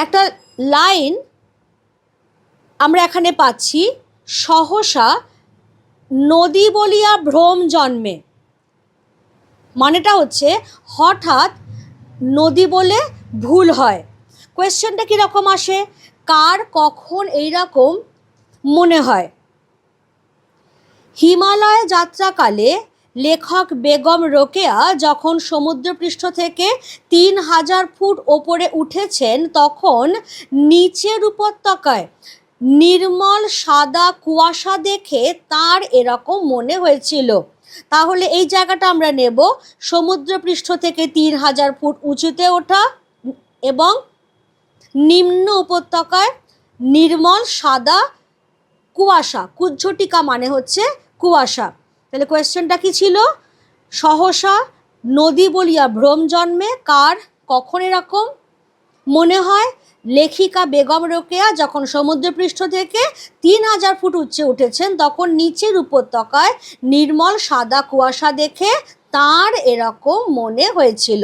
একটা লাইন আমরা এখানে পাচ্ছি, সহসা নদী বলিয়া ভ্রম জন্মে। মানেটা হচ্ছে হঠাৎ নদী বলে ভুল হয়। কোয়েশ্চেনটা কীরকম আসে, কার কখন এইরকম মনে হয়। হিমালয় যাত্রাকালে লেখক বেগম রোকেয়া যখন সমুদ্রপৃষ্ঠ থেকে 3000 ফুট ওপরে উঠেছেন, তখন নিচের উপত্যকায় নির্মল সাদা কুয়াশা দেখে তার এরকম মনে হয়েছিল। তাহলে এই জায়গাটা আমরা নেব, সমুদ্রপৃষ্ঠ থেকে 3000 ফুট উঁচুতে ওঠা এবং নিম্ন উপত্যকায় নির্মল সাদা কুয়াশা, কুজ্ঝটিকা মানে হচ্ছে কুয়াশা। তাহলে কোয়েশ্চেনটা কি ছিল, সহসা নদী বলিয়া ভ্রম জন্মে, কার কখন এরকম মনে হয়। লেখিকা বেগম রোকেয়া যখন সমুদ্রপৃষ্ঠ থেকে 3000 ফুট উচ্চে উঠেছেন, তখন নিচের উপত্যকায় নির্মল সাদা কুয়াশা দেখে তার এরকম মনে হয়েছিল।